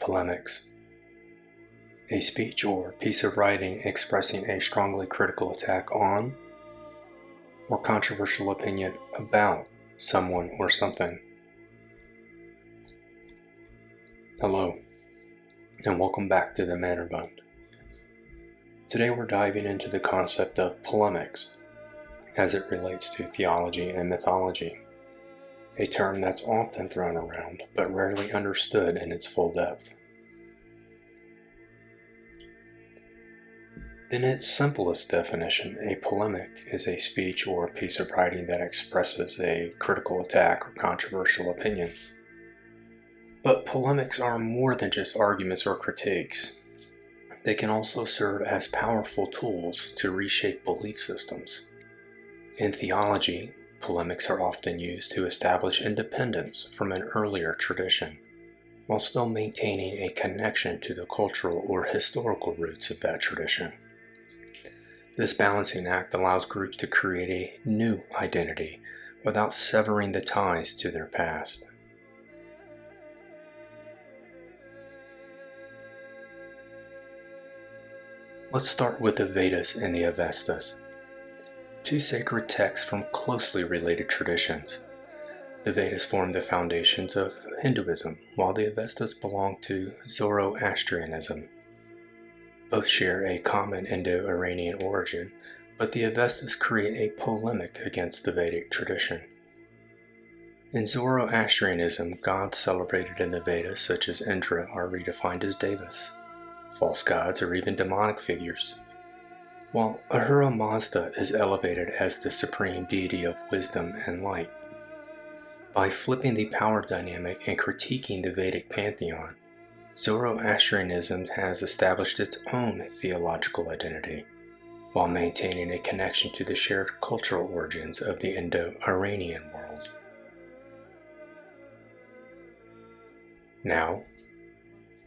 Polemics, a speech or piece of writing expressing a strongly critical attack on or controversial opinion about someone or something. Hello, and welcome back to the Mannerbund. Today we're diving into the concept of polemics as it relates to theology and mythology, a term that's often thrown around but rarely understood in its full depth. In its simplest definition, a polemic is a speech or piece of writing that expresses a critical attack or controversial opinion. But polemics are more than just arguments or critiques. They can also serve as powerful tools to reshape belief systems. In theology, polemics are often used to establish independence from an earlier tradition, while still maintaining a connection to the cultural or historical roots of that tradition. This balancing act allows groups to create a new identity without severing the ties to their past. Let's start with the Vedas and the Avestas, two sacred texts from closely related traditions. The Vedas form the foundations of Hinduism, while the Avestas belong to Zoroastrianism. Both share a common Indo-Iranian origin, but the Avestas create a polemic against the Vedic tradition. In Zoroastrianism, gods celebrated in the Vedas, such as Indra, are redefined as devas, false gods, or even demonic figures, while Ahura Mazda is elevated as the supreme deity of wisdom and light. By flipping the power dynamic and critiquing the Vedic pantheon, Zoroastrianism has established its own theological identity, while maintaining a connection to the shared cultural origins of the Indo-Iranian world. Now,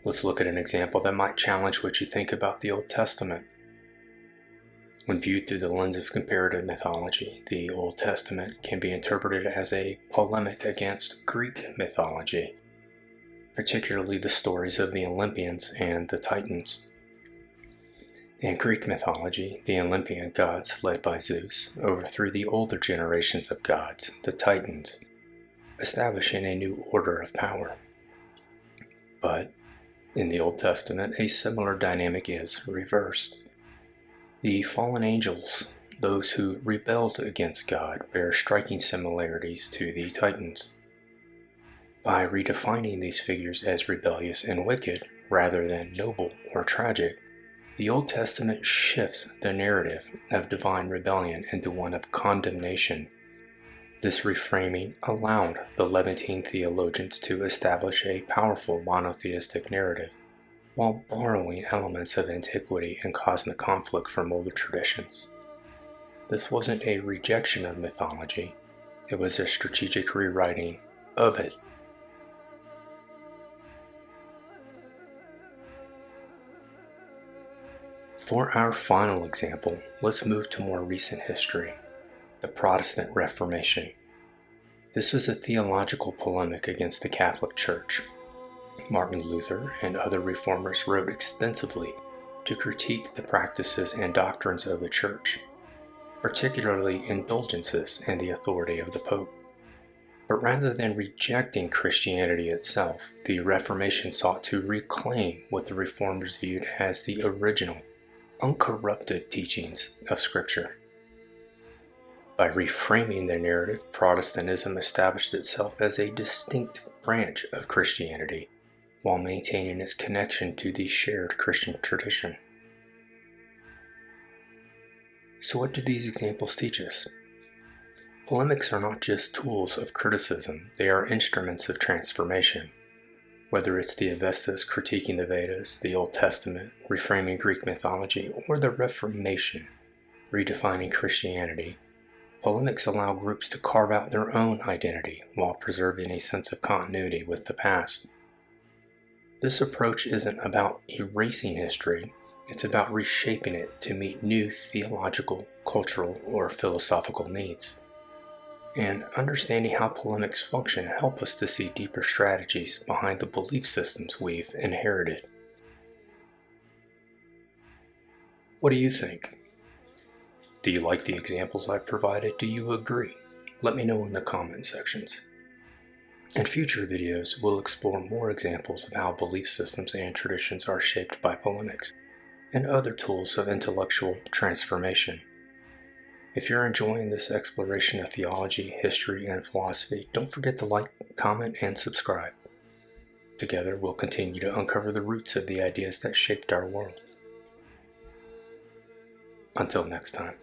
let's look at an example that might challenge what you think about the Old Testament. When viewed through the lens of comparative mythology, the Old Testament can be interpreted as a polemic against Greek mythology, particularly the stories of the Olympians and the Titans. In Greek mythology, the Olympian gods, led by Zeus, overthrew the older generations of gods, the Titans, establishing a new order of power. But in the Old Testament, a similar dynamic is reversed. The fallen angels, those who rebelled against God, bear striking similarities to the Titans. By redefining these figures as rebellious and wicked, rather than noble or tragic, the Old Testament shifts the narrative of divine rebellion into one of condemnation. This reframing allowed the Levantine theologians to establish a powerful monotheistic narrative, while borrowing elements of antiquity and cosmic conflict from older traditions. This wasn't a rejection of mythology, it was a strategic rewriting of it. For our final example, let's move to more recent history, the Protestant Reformation. This was a theological polemic against the Catholic Church. Martin Luther and other reformers wrote extensively to critique the practices and doctrines of the Church, particularly indulgences and the authority of the Pope. But rather than rejecting Christianity itself, the Reformation sought to reclaim what the reformers viewed as the original, uncorrupted teachings of Scripture. By reframing their narrative, Protestantism established itself as a distinct branch of Christianity, while maintaining its connection to the shared Christian tradition. So what do these examples teach us? Polemics are not just tools of criticism, they are instruments of transformation. Whether it's the Avestas critiquing the Vedas, the Old Testament, reframing Greek mythology, or the Reformation, redefining Christianity, polemics allow groups to carve out their own identity while preserving a sense of continuity with the past. This approach isn't about erasing history, it's about reshaping it to meet new theological, cultural, or philosophical needs. and understanding how polemics function help us to see deeper strategies behind the belief systems we've inherited. What do you think? Do you like the examples I've provided? Do you agree? Let me know in the comment sections. In future videos, we'll explore more examples of how belief systems and traditions are shaped by polemics and other tools of intellectual transformation. If you're enjoying this exploration of theology, history, and philosophy, don't forget to like, comment, and subscribe. Together, we'll continue to uncover the roots of the ideas that shaped our world. Until next time.